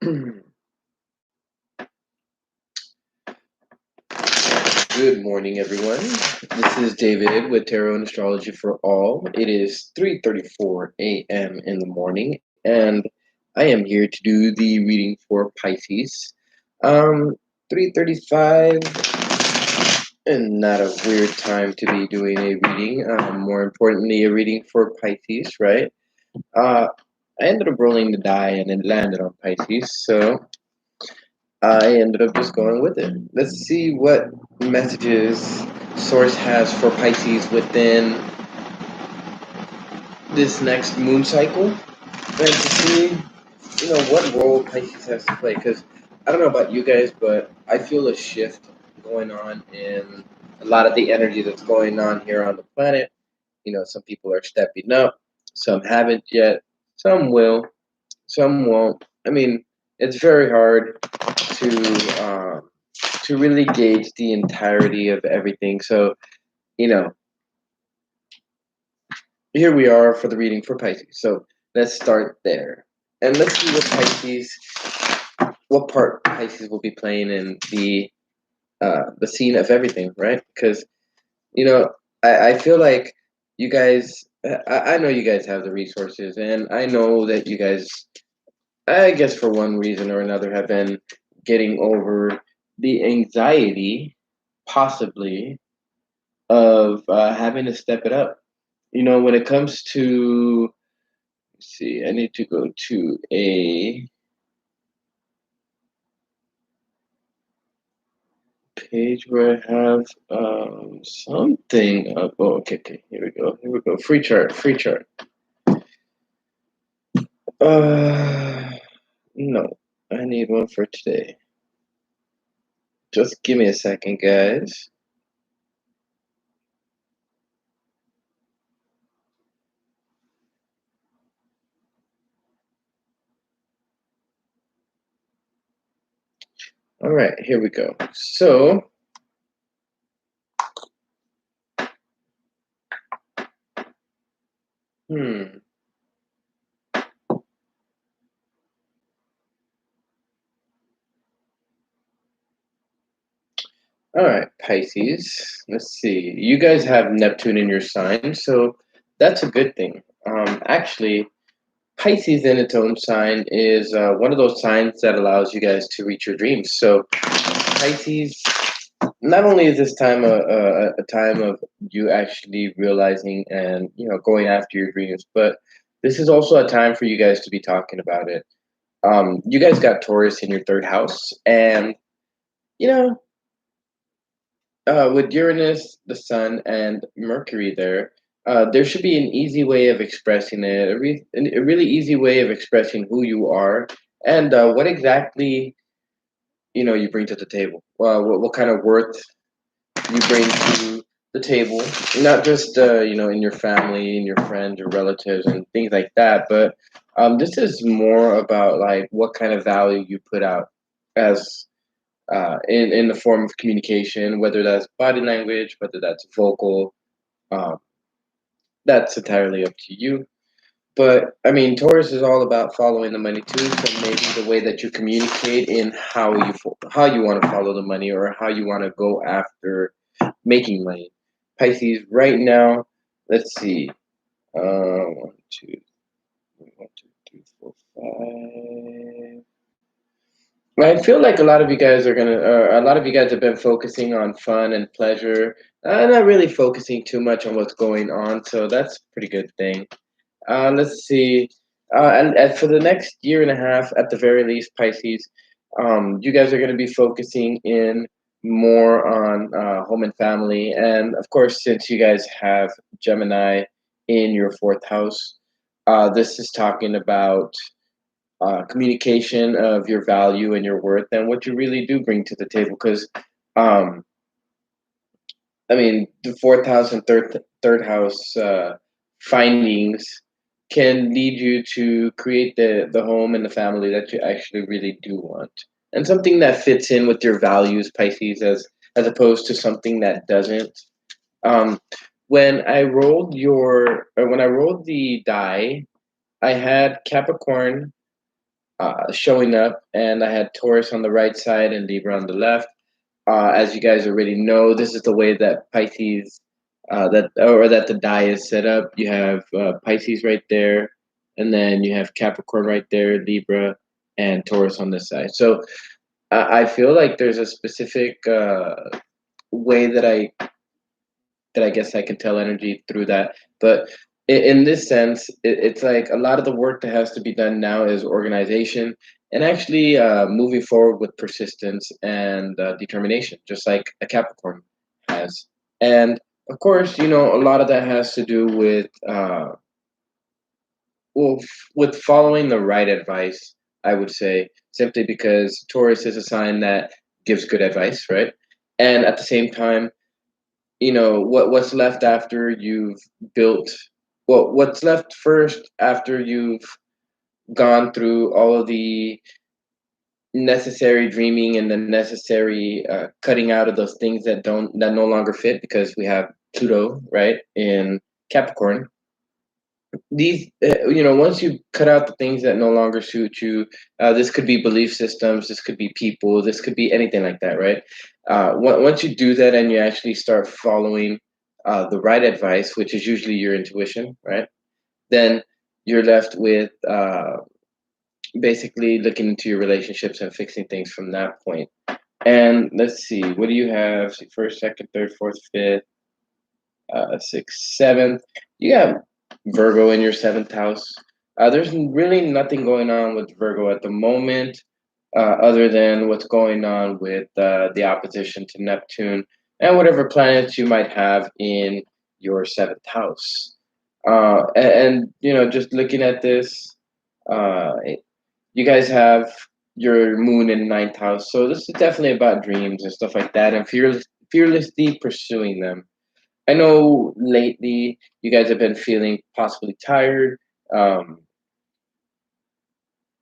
Good morning, everyone. This is David with Tarot and Astrology for All. It is 3:34 a.m. in the morning, and I am here to do the reading for Pisces. 3:35, and not a weird time to be doing a reading. More importantly, a reading for Pisces, right? I ended up rolling the die, and it landed on Pisces, so I ended up just going with it. Let's see what messages Source has for Pisces within this next moon cycle, and to see, what role Pisces has to play. Because I don't know about you guys, but I feel a shift going on in a lot of the energy that's going on here on the planet. Some people are stepping up, some haven't yet, some will, some won't. I mean, it's very hard to to really gauge the entirety of everything. So, you know, here we are for the reading for Pisces. So let's start there, and let's see what part Pisces will be playing in the scene of everything, right? Because you know, I feel like you guys. I know you guys have the resources, and I know that you guys, I guess for one reason or another, have been getting over the anxiety, possibly, of having to step it up. When it comes to, let's see, I need to go to a page where I have something up. Oh, okay. Here we go. Free chart. Uh, no, I need one for today. Just give me a second, guys. All right, here we go. So, hmm. All right, Pisces. Let's see. You guys have Neptune in your sign, so that's a good thing. Actually, Pisces in its own sign is one of those signs that allows you guys to reach your dreams. So, Pisces, not only is this time a time of you actually realizing and going after your dreams, but this is also a time for you guys to be talking about it. You guys got Taurus in your third house, and you know with Uranus, the Sun, and Mercury there should be an easy way of expressing it, a really easy way of expressing who you are and what exactly you bring to the table. What kind of worth you bring to the table, not just in your family, in your friends, your relatives, and things like that. But this is more about like what kind of value you put out as in the form of communication, whether that's body language, whether that's vocal. Um, that's entirely up to you. But I mean, Taurus is all about following the money too. So maybe the way that you communicate in how you want to follow the money or how you want to go after making money. Pisces right now. Let's see. One, two, one, two, three, four, five. I feel like a lot of you guys have been focusing on fun and pleasure, not really focusing too much on what's going on. So that's a pretty good thing. Let's see. And for the next year and a half, at the very least, Pisces, you guys are going to be focusing in more on home and family. And of course, since you guys have Gemini in your fourth house, this is talking about communication of your value and your worth and what you really do bring to the table. Because, um, I mean, the fourth house and third house findings can lead you to create the home and the family that you actually really do want, and something that fits in with your values, Pisces, as opposed to something that doesn't. Um, when I rolled the die, I had Capricorn showing up, and I had Taurus on the right side and Libra on the left. As you guys already know, this is the way that Pisces, that the die is set up. You have Pisces right there, and then you have Capricorn right there, Libra, and Taurus on this side. So I feel like there's a specific way that I guess I can tell energy through that. But in this sense, it's like a lot of the work that has to be done now is organization and actually moving forward with persistence and determination, just like a Capricorn has. And of course, a lot of that has to do with with following the right advice. I would say simply because Taurus is a sign that gives good advice, right? And at the same time, what's left after you've built what's left first after you've gone through all of the necessary dreaming and the necessary cutting out of those things that no longer fit, because we have Pluto right in Capricorn. These once you cut out the things that no longer suit you, this could be belief systems, this could be people, this could be anything like that, right? Once you do that and you actually start following the right advice, which is usually your intuition, right? Then you're left with basically looking into your relationships and fixing things from that point. And let's see, what do you have? First, second, third, fourth, fifth, sixth, seventh. You got Virgo in your seventh house. There's really nothing going on with Virgo at the moment, other than what's going on with the opposition to Neptune and whatever planets you might have in your seventh house. And just looking at this, uh, you guys have your moon in ninth house, so this is definitely about dreams and stuff like that, and fearlessly pursuing them. I know lately you guys have been feeling possibly tired. Um,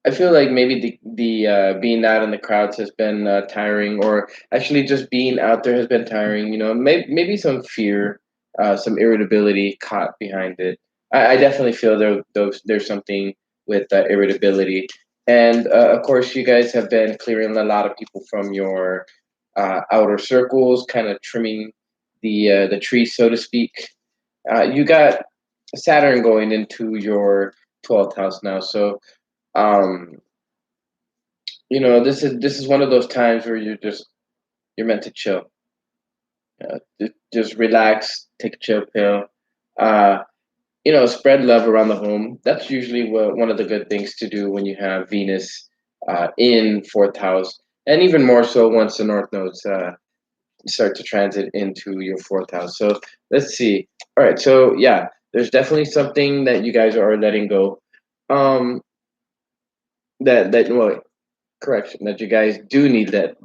I feel like maybe the being out in the crowds has been tiring, or actually just being out there has been tiring. Maybe some fear, some irritability caught behind it. I definitely feel there's something with irritability, and of course you guys have been clearing a lot of people from your outer circles, kind of trimming the tree, so to speak. You got Saturn going into your 12th house now, so um, this is one of those times where you're meant to chill, just relax, take a chill pill, uh, spread love around the home. That's usually one of the good things to do when you have Venus in fourth house, and even more so once the North nodes start to transit into your fourth house. So let's see. All right, so yeah, there's definitely something that you guys are letting go. Um, well, correction, that you guys do need to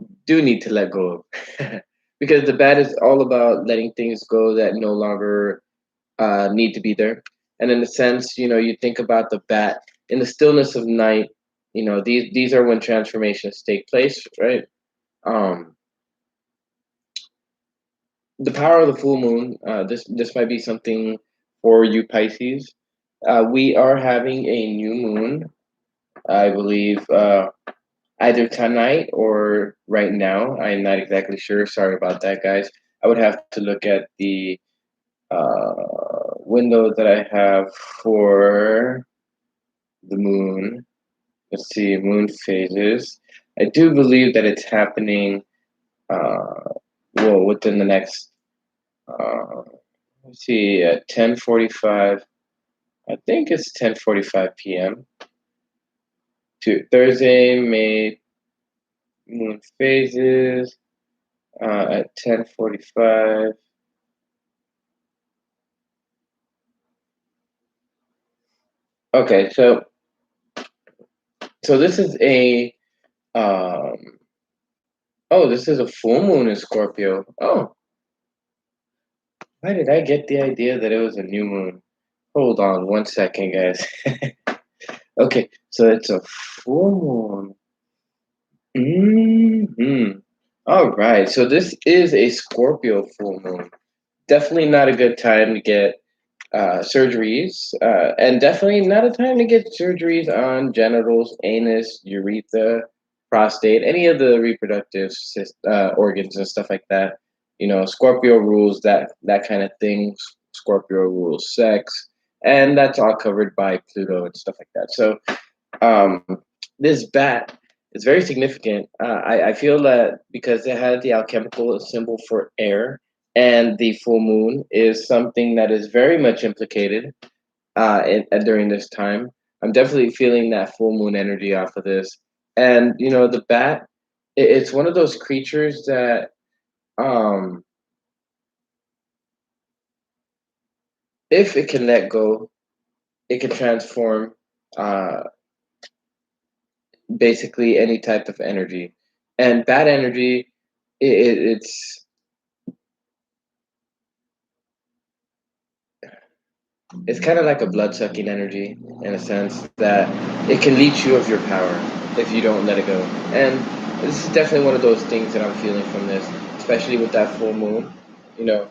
let go of, because the bad is all about letting things go that no longer need to be there. And in a sense, you think about the bat in the stillness of night. These are when transformations take place, right? Um, the power of the full moon. This might be something for you Pisces. We are having a new moon, I believe, either tonight or right now. I'm not exactly sure. Sorry about that, guys. I would have to look at the window that I have for the moon. Let's see, moon phases. I do believe that it's happening. Uh, within the next. Uh, let's see, at 10:45. I think it's 10:45 p.m. to Thursday, May moon phases at 10:45. Okay, so this is a um this is a full moon in Scorpio. Oh, why did I get the idea that it was a new moon? Hold on one second, guys. Okay, so it's a full moon. All right, so this is a Scorpio full moon. Definitely not a good time to get surgeries, and definitely not a time to get surgeries on genitals, anus, urethra, prostate, any of the reproductive organs and stuff like that. You know, Scorpio rules that kind of thing. Scorpio rules sex, and that's all covered by Pluto and stuff like that. So, um, this bat is very significant. I feel that because it had the alchemical symbol for air, and the full moon is something that is very much implicated during this time. I'm definitely feeling that full moon energy off of this. And, you know, the bat, it's one of those creatures that, um, if it can let go, it can transform uh, basically any type of energy. And bad energy, it's kind of like a blood sucking energy in a sense that it can leech you of your power if you don't let it go. And this is definitely one of those things that I'm feeling from this, especially with that full moon. You know,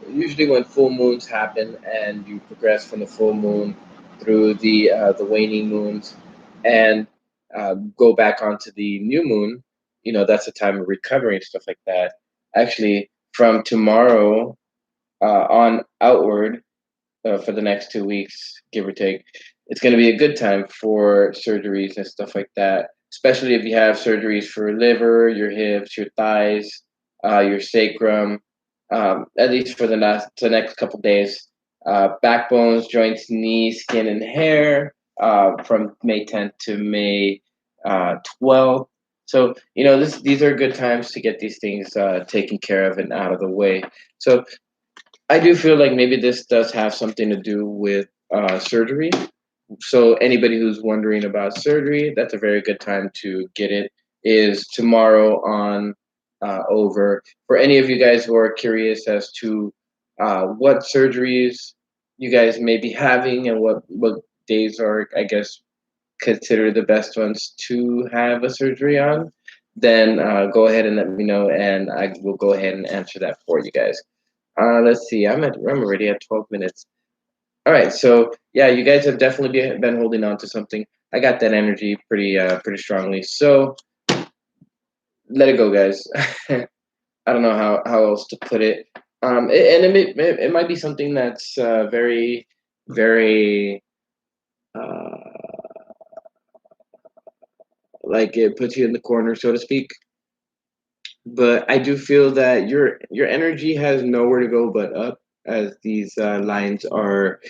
usually when full moons happen and you progress from the full moon through the waning moons and go back onto the new moon, you know that's a time of recovery and stuff like that. Actually, from tomorrow on outward, for the next 2 weeks, give or take. It's going to be a good time for surgeries and stuff like that, especially if you have surgeries for liver, your hips, your thighs, your sacrum, at least for the next couple days. Backbones, joints, knees, skin, and hair from May 10th to May 12th. So, you know, these are good times to get these things taken care of and out of the way. So, I do feel like maybe this does have something to do with surgery. So anybody who's wondering about surgery, that's a very good time to get it. Is tomorrow on over. For any of you guys who are curious as to what surgeries you guys may be having and what days are, I guess, considered the best ones to have a surgery on, then go ahead and let me know, and I will go ahead and answer that for you guys. Let's see. I'm already at 12 minutes. All right. So yeah, you guys have definitely been holding on to something. I got that energy pretty strongly. So let it go, guys. I don't know how else to put it. And it might be something that's very uh, like it puts you in the corner, so to speak. But I do feel that your energy has nowhere to go but up, as these lines are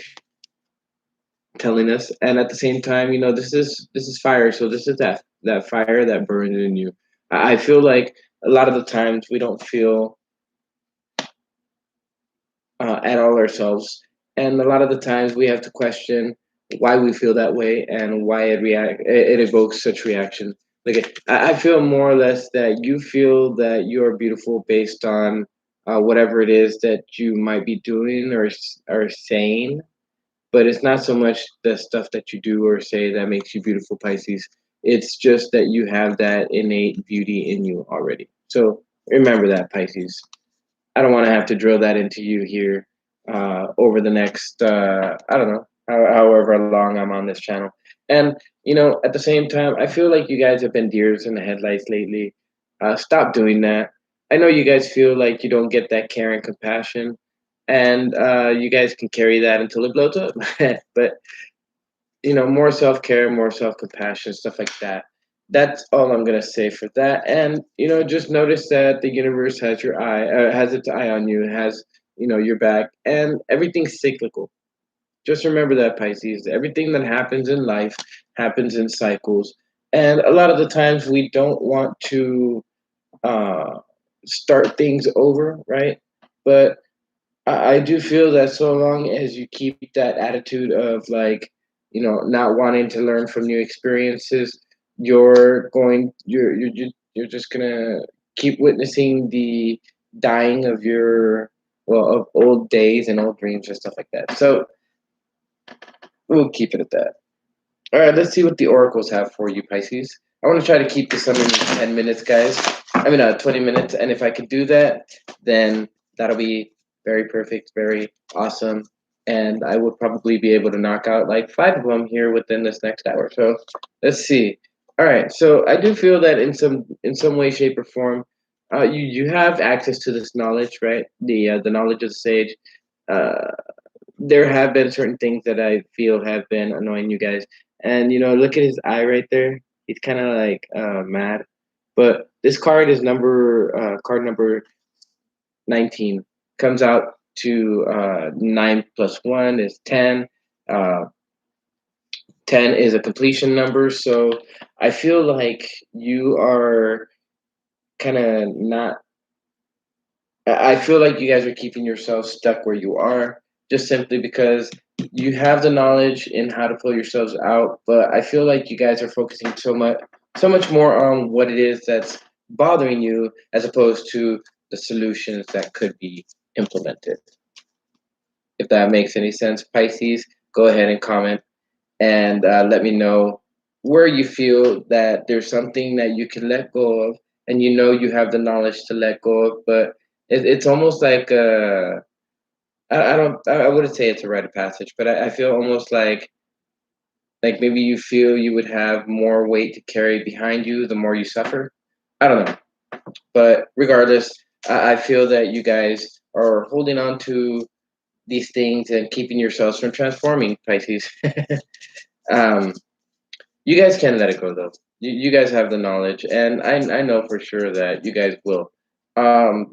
telling us. And at the same time, you know, this is fire, so this is that fire that burns in you. I feel like a lot of the times we don't feel at all ourselves, and a lot of the times we have to question why we feel that way and why it evokes such reactions. Like I feel more or less that you feel that you are beautiful based on whatever it is that you might be doing or saying, but it's not so much the stuff that you do or say that makes you beautiful, Pisces. It's just that you have that innate beauty in you already. So remember that, Pisces. I don't want to have to drill that into you here over the next, I don't know, however long I'm on this channel. And, you know, at the same time, I feel like you guys have been deers in the headlights lately. Stop doing that. I know you guys feel like you don't get that care and compassion, and you guys can carry that until it blows up. But you know, more self care, more self compassion, stuff like that. That's all I'm gonna say for that. And you know, just notice that the universe has your eye, has its eye on you, has your back, and everything's cyclical. Just remember that, Pisces. Everything that happens in life happens in cycles, and a lot of the times we don't want to uh, start things over, right? But I do feel that so long as you keep that attitude of like, not wanting to learn from new experiences, you're just gonna keep witnessing the dying of of old days and old dreams and stuff like that. So we'll keep it at that. All right, let's see what the oracles have for you, Pisces. I want to try to keep this under 10 minutes, guys. I mean, 20 minutes, and if I could do that, then that'll be Very perfect, very awesome. And I would probably be able to knock out like five of them here within this next hour. So let's see. All right. So I do feel that in some way, shape, or form, you have access to this knowledge, right? The knowledge of the sage. Uh, there have been certain things that I feel have been annoying you guys, and look at his eye right there. He's kind of like mad. But this card is card number 19, comes out to 9 plus 1 is 10. Uh, 10 is a completion number. So I feel like you are kind of not, I feel like you guys are keeping yourselves stuck where you are just simply because you have the knowledge in how to pull yourselves out. But I feel like you guys are focusing so much more on what it is that's bothering you as opposed to the solutions that could be implemented. If that makes any sense, Pisces, go ahead and comment and let me know where you feel that there's something that you can let go of, and you have the knowledge to let go of, but it's almost like I don't I wouldn't say it's a rite of passage, but I feel almost like maybe you feel you would have more weight to carry behind you the more you suffer. I don't know, but regardless, I feel that you guys are holding on to these things and keeping yourselves from transforming, Pisces. um, you guys can let it go though. You guys have the knowledge, and I know for sure that you guys will.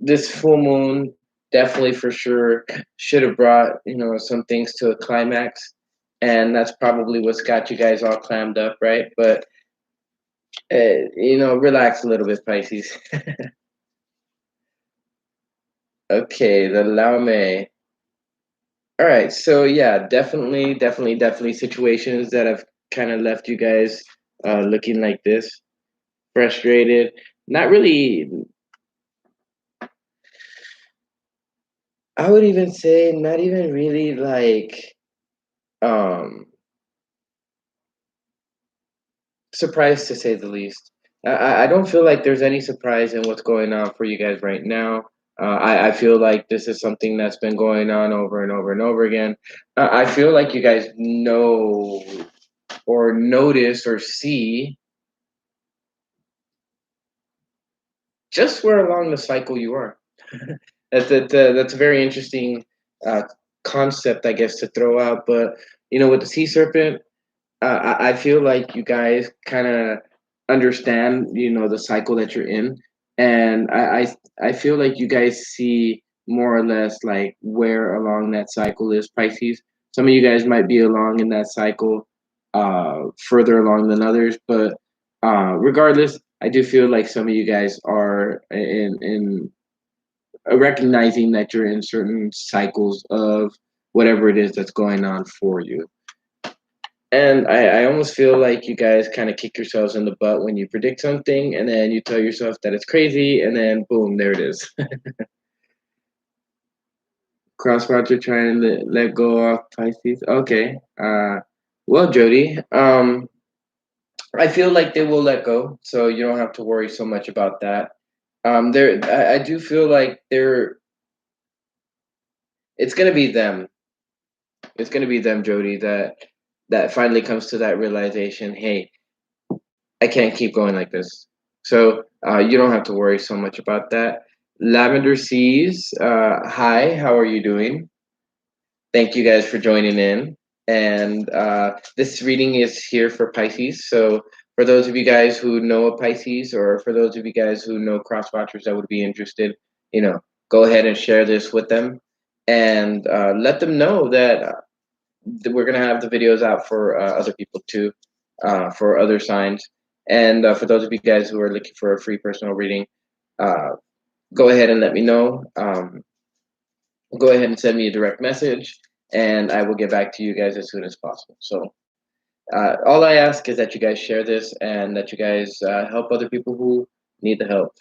This full moon definitely for sure should have brought some things to a climax, and that's probably what's got you guys all clammed up, right? But relax a little bit, Pisces. Okay, the Laume. All right, so yeah, definitely situations that have kind of left you guys looking like this, frustrated. Not really, I would even say not even really like um surprised to say the least. I don't feel like there's any surprise in what's going on for you guys right now. I feel like this is something that's been going on over and over and over again. I feel like you guys know or notice or see just where along the cycle you are. That's a very interesting uh, concept, I guess, to throw out. But with the sea serpent, I feel like you guys kind of understand, the cycle that you're in, and I feel like you guys see more or less like where along that cycle is, Pisces. Some of you guys might be along in that cycle, further along than others, but regardless, I do feel like some of you guys are in recognizing that you're in certain cycles of whatever it is that's going on for you. And I almost feel like you guys kind of kick yourselves in the butt when you predict something and then you tell yourself that it's crazy and then boom, there it is. Crosswatcher trying to let go of Pisces. Okay. Well, Jody, I feel like they will let go, so you don't have to worry so much about that. I do feel like it's gonna be them. It's gonna be them, Jody, that finally comes to that realization. Hey, I can't keep going like this. So you don't have to worry so much about that. Lavender Seas, hi, how are you doing? Thank you guys for joining in. And this reading is here for Pisces. So for those of you guys who know a Pisces, or for those of you guys who know cross watchers that would be interested, go ahead and share this with them and let them know that we're gonna have the videos out for other people too, for other signs. And for those of you guys who are looking for a free personal reading, uh, go ahead and let me know. Go ahead and send me a direct message, and I will get back to you guys as soon as possible. So all I ask is that you guys share this and that you guys help other people who need the help.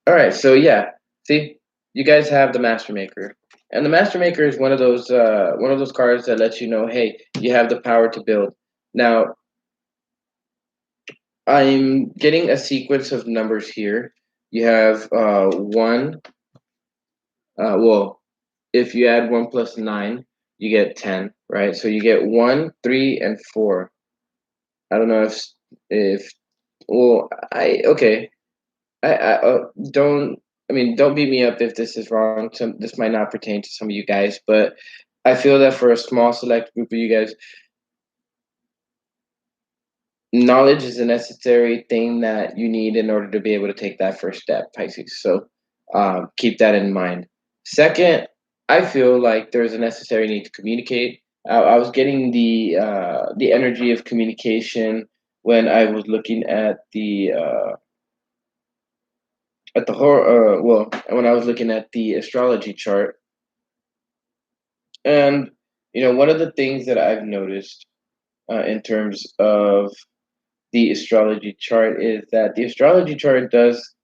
All right, so yeah, see, you guys have the Master Maker, and the Master Maker is one of those cards that lets you know, hey, you have the power to build. Now, I'm getting a sequence of numbers here. You have 1, Well, if you add 1 plus 9, you get 10, right? So you get 1, 3, and 4. I don't know if well, I okay. I don't. I mean, don't beat me up if this is wrong. This might not pertain to some of you guys, but I feel that for a small select group of you guys, knowledge is a necessary thing that you need in order to be able to take that first step, Pisces. So keep that in mind. Second, I feel like there's a necessary need to communicate. I was getting the energy of communication when I was looking at the horror. Well, when I was looking at the astrology chart, and one of the things that I've noticed in terms of the astrology chart is that the astrology chart does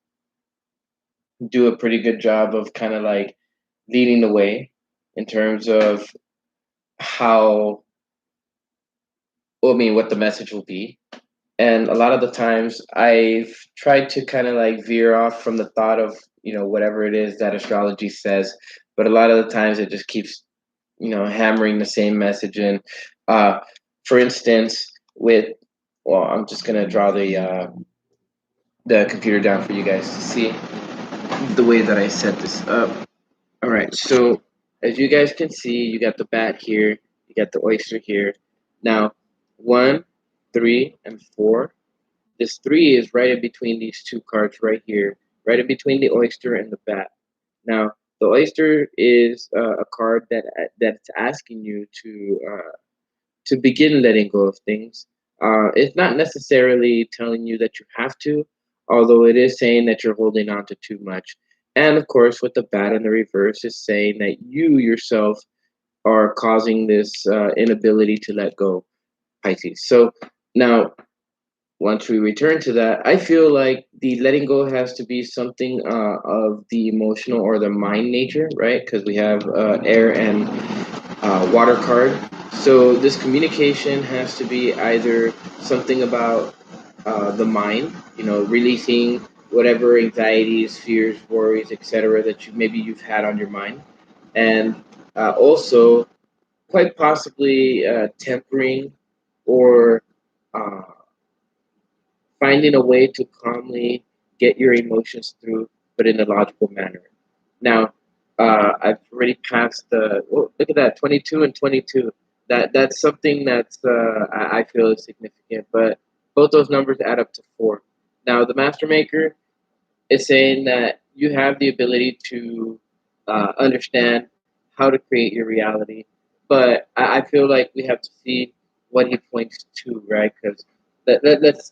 do a pretty good job of kind of like leading the way in terms of how, well, I mean, what the message will be. And a lot of the times I've tried to kind of like veer off from the thought of, whatever it is that astrology says. But a lot of the times it just keeps, hammering the same message in. Uh, for instance, well, I'm just going to draw the computer down for you guys to see the way that I set this up. All right, so as you guys can see, you got the bat here, you got the oyster here. Now, 1, 3, and 4. This 3 is right in between these two cards right here, right in between the oyster and the bat. Now, the oyster is a card that's asking you to begin letting go of things. It's not necessarily telling you that you have to, although it is saying that you're holding on to too much. And of course, with the bat in the reverse, is saying that you yourself are causing this inability to let go, Pisces. So now, once we return to that, I feel like the letting go has to be something of the emotional or the mind nature, right? Because we have air and water card. So this communication has to be either something about the mind, releasing whatever anxieties, fears, worries, etc. that you've had on your mind, and also quite possibly tempering or uh, finding a way to calmly get your emotions through, but in a logical manner. Now, I've already passed the. Oh, look at that, 22 and 22. That's something I feel is significant, but both those numbers add up to 4. Now, the master maker is saying that you have the ability to understand how to create your reality, but I feel like we have to see what he points to, right? Because let's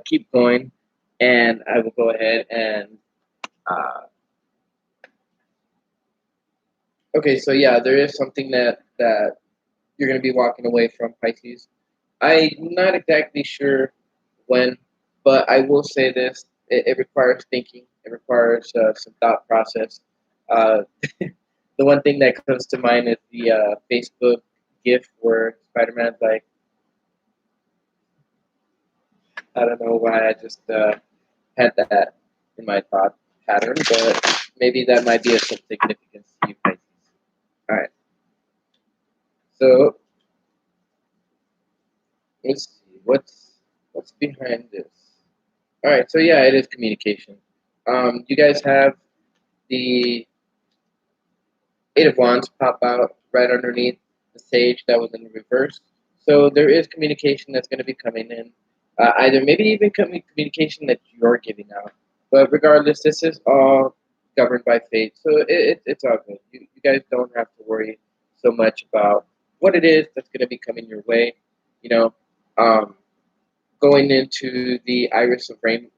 keep going, and I will go ahead and okay. So yeah, there is something that you're going to be walking away from, Pisces. I'm not exactly sure when, but I will say this: it requires thinking. It requires some thought process. Uh, the one thing that comes to mind is the Facebook GIF where Spider-Man's like, I don't know why I just had that in my thought pattern, but maybe that might be of some significance to you, Pisces. All right, so let's see what's behind this. All right, so yeah, it is communication. You guys have the Eight of Wands pop out right underneath the Sage that was in the reverse. So there is communication that's going to be coming in, either maybe even communication that you're giving out. But regardless, this is all governed by fate, so it's all good. You guys don't have to worry so much about what it is that's going to be coming your way. You know, um, going into the Iris of Rain,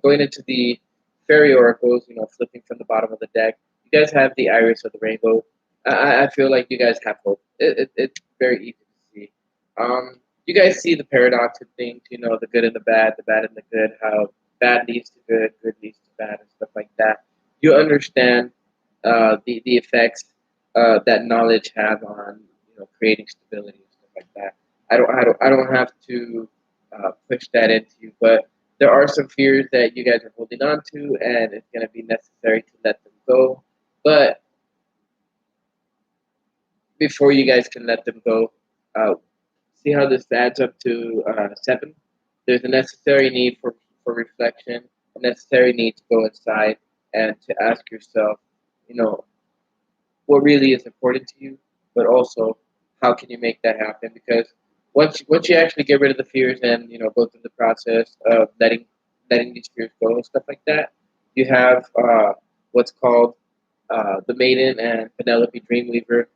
going into the Fairy Oracles, flipping from the bottom of the deck. You guys have the Iris of the Rainbow. I feel like you guys have hope. It's very easy to see. You guys see the paradox of things, the good and the bad and the good, how bad leads to good, good leads to bad, and stuff like that. You understand the effects that knowledge have on creating stability and stuff like that. I don't have to push that into you, but there are some fears that you guys are holding on to, and it's going to be necessary to let them go. But before you guys can let them go. Uh, See how this adds up to seven. There's a necessary need for reflection, a necessary need to go inside and to ask yourself, you know, what really is important to you, but also how can you make that happen? Because once you actually get rid of the fears and go through the process of letting these fears go and stuff like that, you have what's called the Maiden and Penelope Dreamweaver,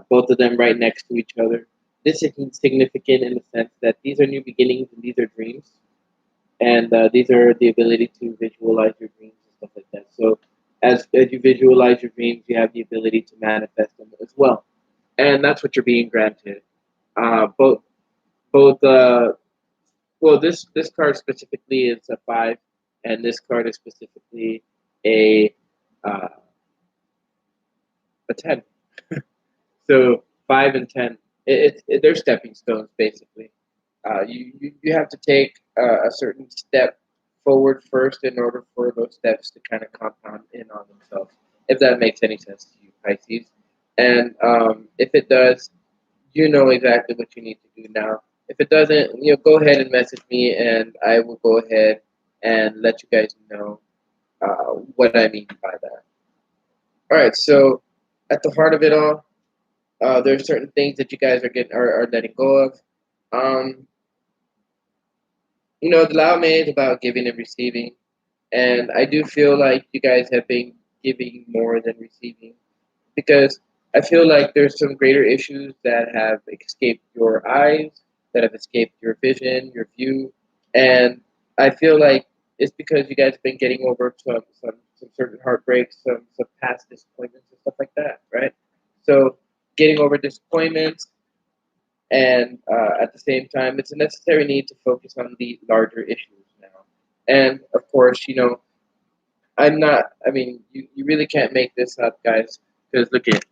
both of them right next to each other. This is significant in the sense that these are new beginnings and these are dreams, and these are the ability to visualize your dreams and stuff like that. So, as you visualize your dreams, you have the ability to manifest them as well, and that's what you're being granted. Both both well, this card specifically is a five, and this card is specifically a uh, a 10. So 5 and 10, they're stepping stones basically. You have to take a certain step forward first in order for those steps to kind of compound in on themselves. If that makes any sense to you, Pisces. And if it does, you know exactly what you need to do now. If it doesn't, go ahead and message me, and I will go ahead and let you guys know what I mean by that. All right. So at the heart of it all, there are certain things that you guys are letting go of. Um, the Lao Mei is about giving and receiving, and I do feel like you guys have been giving more than receiving because I feel like there's some greater issues that have escaped your eyes, that have escaped your vision, your view, and I feel like it's because you guys have been getting over some certain heartbreaks, some past disappointments and stuff like that, right? So getting over disappointments, and at the same time, it's a necessary need to focus on the larger issues now. And of course, I'm not. I mean, you really can't make this up, guys. Because look at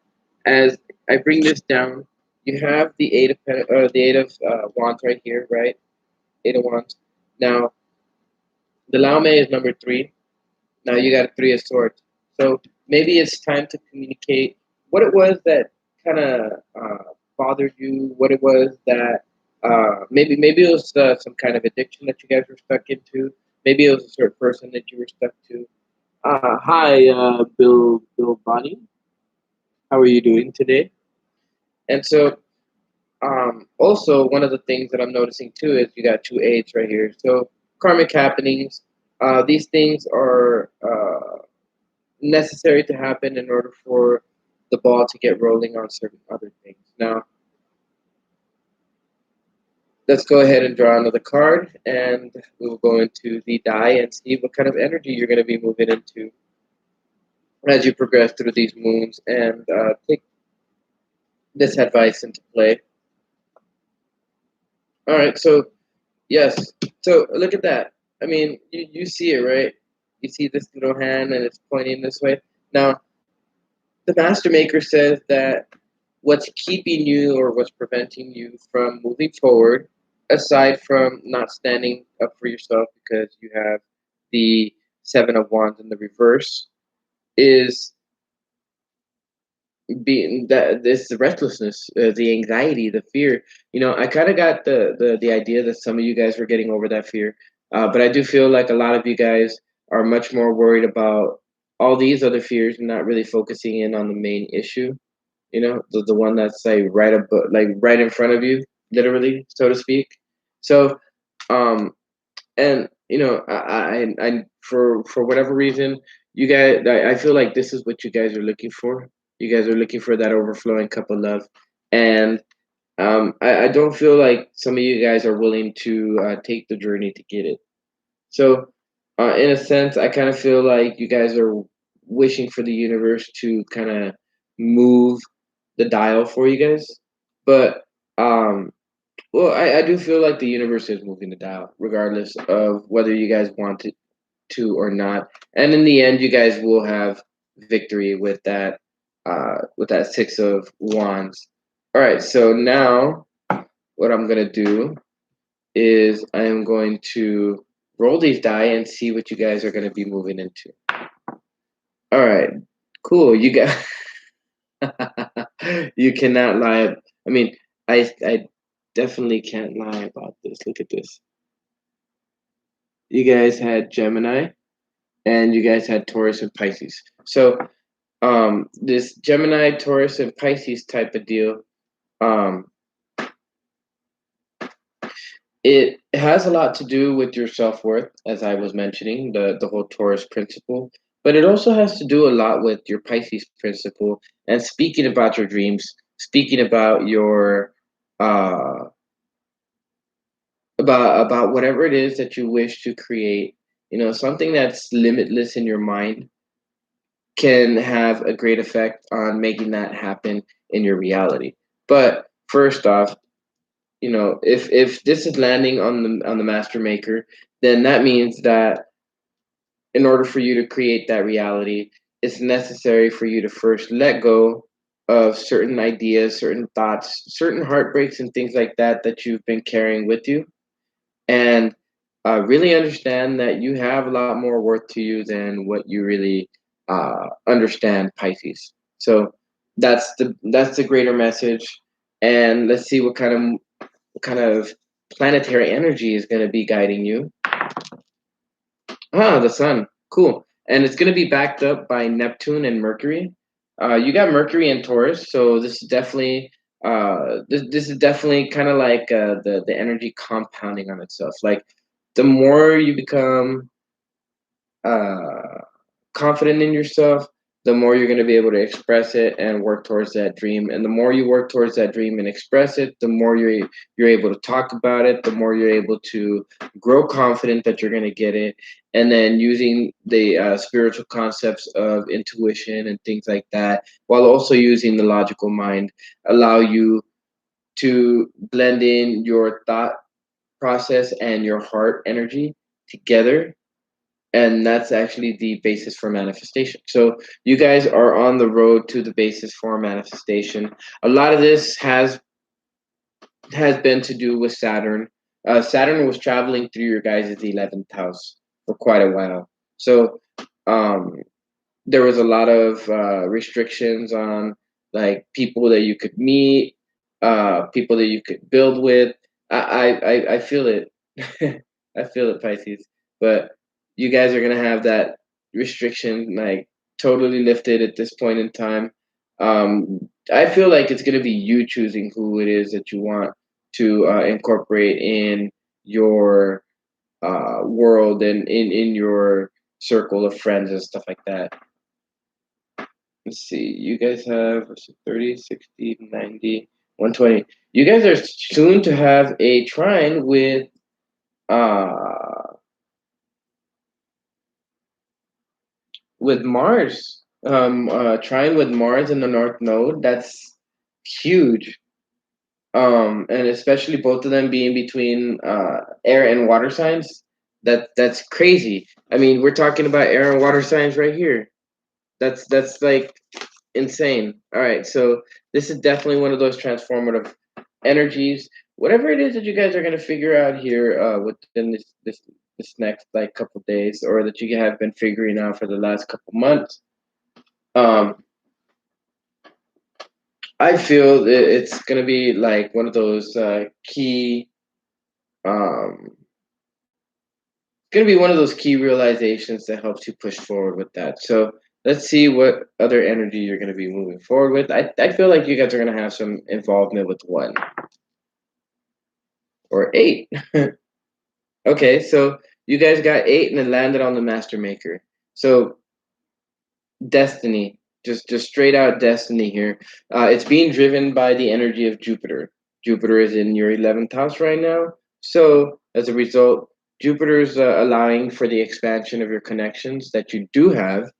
as I bring this down, you have the eight of wands right here, right? Eight of wands. Now the Laume is number three. Now you got a three of swords. So maybe it's time to communicate what it was that kind of bothered you. What it was that maybe it was some kind of addiction that you guys were stuck into. Maybe it was a certain person that you were stuck to. Hi, Bill Bonnie. How are you doing today? And so, also one of the things that I'm noticing too is you got two eights right here. So karmic happenings. These things are necessary to happen in order for the ball to get rolling on certain other things. Now, let's go ahead and draw another card, and we will go into the die and see what kind of energy you're going to be moving into as you progress through these moons and take this advice into play. All right, so yes, so look at that. I mean, you see it, right? You see this little hand and it's pointing this way. Now, the master maker says that what's keeping you or what's preventing you from moving forward, aside from not standing up for yourself because you have the seven of wands in the reverse, is being that this restlessness, the anxiety, the fear. I kind of got the idea that some of you guys were getting over that fear, but I do feel like a lot of you guys are much more worried about all these other fears and not really focusing in on the main issue. The one that's like right above, like right in front of you, literally, so to speak. So, um, and I for whatever reason, you guys, I feel like this is what you guys are looking for. You guys are looking for that overflowing cup of love, and I don't feel like some of you guys are willing to take the journey to get it. So, in a sense, I kind of feel like you guys are wishing for the universe to kind of move the dial for you guys. But, well, I do feel like the universe is moving the dial, regardless of whether you guys want it to or not. And in the end, you guys will have victory with that six of wands. All right, so now what I'm gonna do is I am going to roll these die and see what you guys are going to be moving into. All right, cool. You got You cannot lie. I mean, I definitely can't lie about this. Look at this. You guys had Gemini, and you guys had Taurus and Pisces. So, this Gemini, Taurus, and Pisces type of deal, um, it has a lot to do with your self worth, as I was mentioning, the whole Taurus principle. But it also has to do a lot with your Pisces principle and speaking about your dreams, speaking about your uh about whatever it is that you wish to create. You know, something that's limitless in your mind can have a great effect on making that happen in your reality. But first off, you know, if this is landing on the master maker, then that means that in order for you to create that reality, it's necessary for you to first let go of certain ideas, certain thoughts, certain heartbreaks and things like that that you've been carrying with you, and really understand that you have a lot more worth to you than what you really understand, Pisces. So that's the greater message, and let's see what kind of planetary energy is going to be guiding you. Ah, the sun. Cool. And it's going to be backed up by Neptune and Mercury. You got Mercury and Taurus, so this is definitely kind of like the energy compounding on itself. Like the more you become uh confident in yourself, the more you're going to be able to express it and work towards that dream. And the more you work towards that dream and express it, the more you're able to talk about it, the more you're able to grow confident that you're going to get it. And then using the spiritual concepts of intuition and things like that, while also using the logical mind, allow you to blend in your thought process and your heart energy together, and that's actually the basis for manifestation. So you guys are on the road to the basis for manifestation. A lot of this has been to do with Saturn. Saturn was traveling through your guys' 11th house for quite a while. So um, there was a lot of restrictions on like people that you could meet, people that you could build with. I feel it. I feel it, Pisces. But you guys are gonna have that restriction like totally lifted at this point in time. I feel like it's gonna be you choosing who it is that you want to incorporate in your world and in your circle of friends and stuff like that. Let's see. You guys have what's it, 30, 60, 90, 120. You guys are soon to have a trine uh with Mars. Trine with Mars in the North Node. That's huge. And especially both of them being between air and water signs. That's crazy. I mean, we're talking about air and water signs right here. That's like insane. All right, so this is definitely one of those transformative energies. Whatever it is that you guys are gonna figure out here within this next like couple days, or that you have been figuring out for the last couple months. Um, I feel that it's gonna be like one of those key. It's gonna be one of those key realizations that helps you push forward with that. So let's see what other energy you're gonna be moving forward with. I feel like you guys are gonna have some involvement with one or eight. Okay, so you guys got eight and it landed on the master maker. So destiny, just straight out destiny here. It's being driven by the energy of Jupiter. Jupiter is in your 11th house right now. So as a result, Jupiter's allowing for the expansion of your connections that you do have,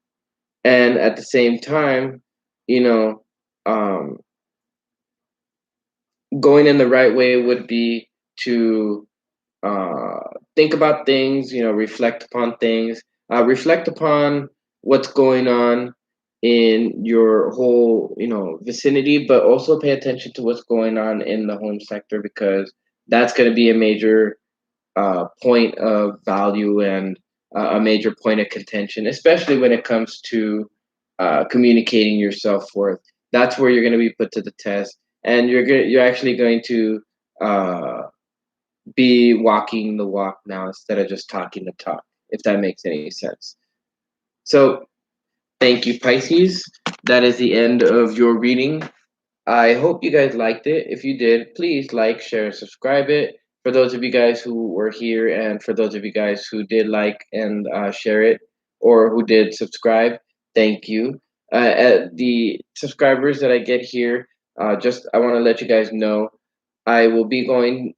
and at the same time, you know, um, going in the right way would be to uh, think about things, you know, reflect upon things, reflect upon what's going on in your whole, you know, vicinity, but also pay attention to what's going on in the home sector, because that's going to be a major point of value and a major point of contention, especially when it comes to communicating your self worth. That's where you're going to be put to the test, and you're actually going to uh, be walking the walk now instead of just talking the talk. If that makes any sense. So thank you, Pisces. That is the end of your reading. I hope you guys liked it. If you did, please like, share, and subscribe it. For those of you guys who were here, and for those of you guys who did like and share it, or who did subscribe, thank you. The subscribers that I get here, just I want to let you guys know, I will be going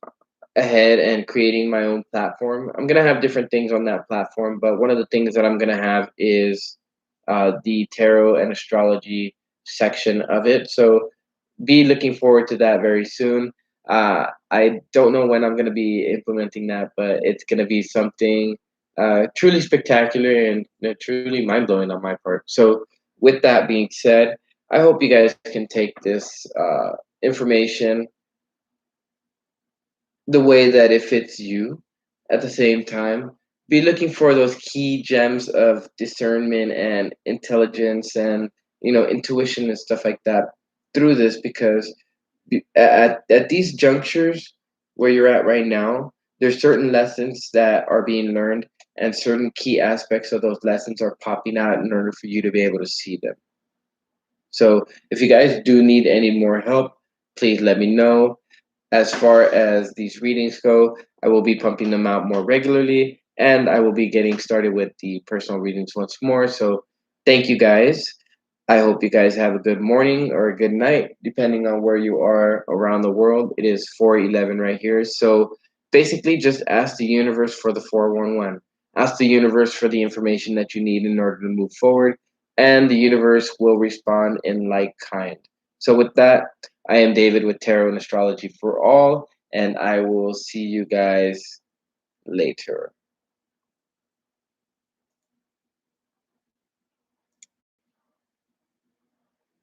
ahead and creating my own platform. I'm gonna have different things on that platform, but one of the things that I'm gonna have is the tarot and astrology section of it. So be looking forward to that very soon. I don't know when I'm going to be implementing that, but it's going to be something truly spectacular and truly mind blowing on my part. So, with that being said, I hope you guys can take this information the way that it fits you. At the same time, be looking for those key gems of discernment and intelligence and intuition and stuff like that through this, because at these junctures where you're at right now, there's certain lessons that are being learned, and certain key aspects of those lessons are popping out in order for you to be able to see them. So if you guys do need any more help, please let me know. As far as these readings go, I will be pumping them out more regularly, and I will be getting started with the personal readings once more. So thank you guys. I hope you guys have a good morning or a good night, depending on where you are around the world. It is 4:11 right here. So basically, just ask the universe for the 411. Ask the universe for the information that you need in order to move forward, and the universe will respond in like kind. So, with that, I am David with Tarot and Astrology for All, and I will see you guys later.